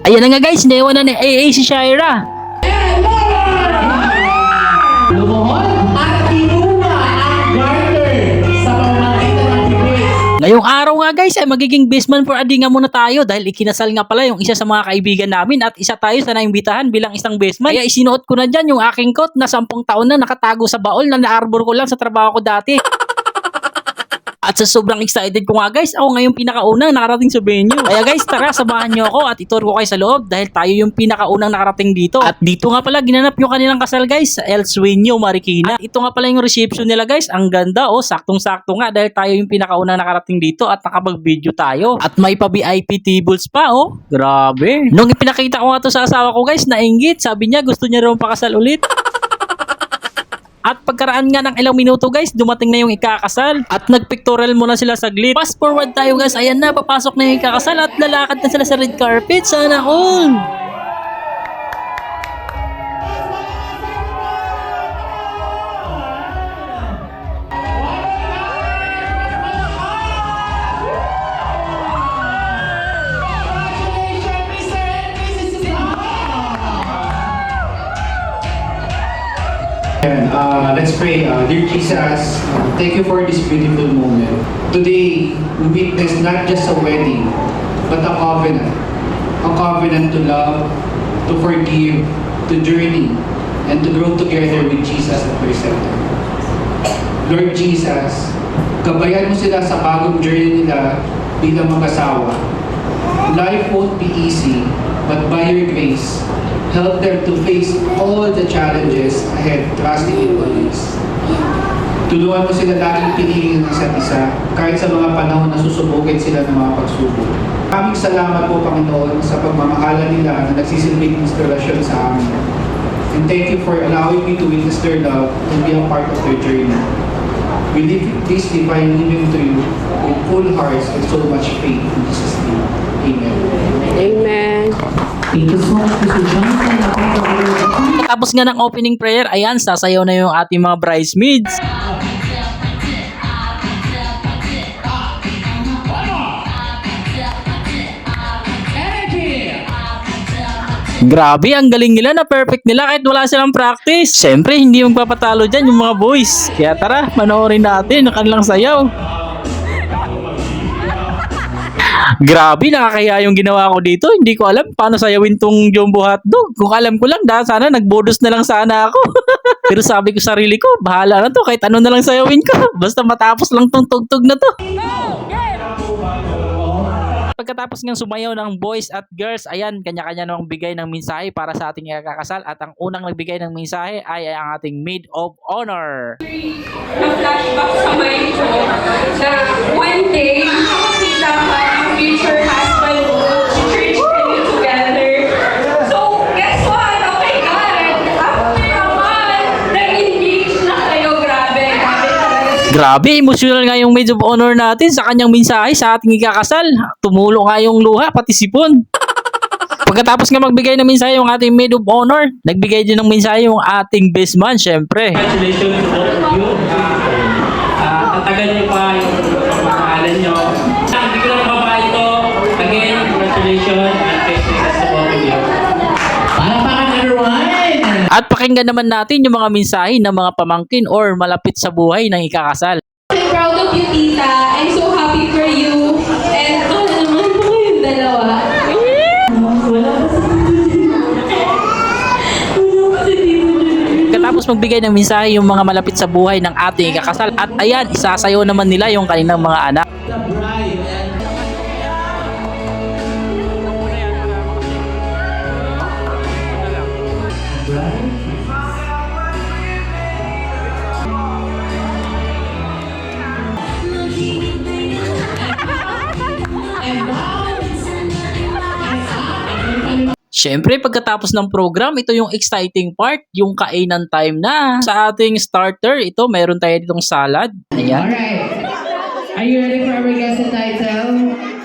Ayan na nga guys, naiwan na ni AA si Shaira. Lumuhod at inuna ang garter sa pamamagitan ng bibig. Ngayong araw nga guys ay magiging best man for a day nga muna tayo dahil ikinasal nga pala yung isa sa mga kaibigan namin at isa tayo sa naimbitahan bilang isang best man. Kaya isinuot ko na dyan yung aking coat na 10 taon na nakatago sa baol na na-arbor ko lang sa trabaho ko dati. At sa sobrang excited ko nga guys, ako ngayong pinakaunang nakarating sa venue. Kaya guys, tara samahan nyo ako at itur ko kayo sa loob dahil tayo yung pinakaunang nakarating dito. At dito nga pala ginanap yung kanilang kasal guys sa El Sueño, Marikina. At ito nga pala yung reception nila guys, ang ganda saktong-sakto nga dahil tayo yung pinakaunang nakarating dito at nakapag-video tayo. At may pa VIP tables pa grabe. Nung ipinakita ko nga to sa asawa ko guys, nainggit. Sabi niya gusto niya raw pakasal ulit. At pagkaraan nga ng ilang minuto guys, dumating na yung ikakasal. At nagpictorial muna sila saglit. Fast forward tayo guys, ayan na, papasok na yung ikakasal at lalakad na sila sa red carpet. Sana all! Let's pray. Dear Jesus, thank you for this beautiful moment. Today, we witness not just a wedding, but a covenant. A covenant to love, to forgive, to journey, and to grow together with Jesus at our center. Lord Jesus, gabayan mo sila sa bagong journey nila bilang mag-asawa. Life won't be easy, but by your grace, help them to face all the challenges ahead, trusting in always. Tulungan mo sila laging piliin ng isa't isa, kahit sa mga panahon na susubugin sila ng mga pagsubok. Maraming salamat po, Panginoon, sa pagmamahala nila na nagsisilbing inspirasyon sa amin. And thank you for allowing me to witness their love and be a part of their journey. We leave this divine union to you with full hearts and so much faith in Jesus' name. Amen. Amen. Thank you so much, Mr. Jonathan. Tapos nga ng opening prayer, ayan, sasayaw na yung ating mga bridesmaids. Grabe, ang galing nila, na perfect nila kahit wala silang practice. Siyempre, hindi magpapatalo dyan yung mga boys. Kaya tara, panoorin natin ang kanilang sayaw. Grabe, nakakaya yung ginawa ko dito. Hindi ko alam paano sayawin tong jumbo hotdog. Kung alam ko lang, sana nagbodos na lang sana ako. Pero sabi ko sarili ko, bahala na to, kahit ano na lang sayawin ko. Basta matapos lang tong tugtog na to. Pagkatapos ng sumayaw ng boys at girls, ayan, kanya-kanya namang bigay ng mensahe para sa ating ikakasal. At ang unang nagbigay ng mensahe ay ang ating maid of honor. Na-flashback sa mind ko na one day, makakita ka ng future husband mo, church kayo together. So, guess what? Oh my God! After a month, nag-engage na kayo. Grabe talaga. Grabe, emotional nga yung maid of honor natin sa kanyang mensahe sa ating ikakasal. Tumulo nga yung luha, pati sipon. Pagkatapos nga magbigay ng mensahe yung ating maid of honor, nagbigay din ng mensahe yung ating best man, syempre. Congratulations to both of you. Tatagal niyo pa yung pagmamahalan niyo. Hindi ko lang mababa ito. Again, congratulations and best wishes to both of you. Palakpakan, everyone! At pakinggan naman natin yung mga mensahe ng mga pamangkin or malapit sa buhay ng ikakasal. I'm proud of you, tita. I'm so happy for you. And ano naman po yung dalawa? Pagkatapos magbigay ng mensahe yung mga malapit sa buhay ng ating ikakasal. At ayan, isasayaw naman nila yung kanilang mga anak. The bride and Syempre, pagkatapos ng program, ito yung exciting part, yung kainan time na. Sa ating starter, ito, meron tayo ditong salad. Ayan. Alright. Are you ready for our guest title?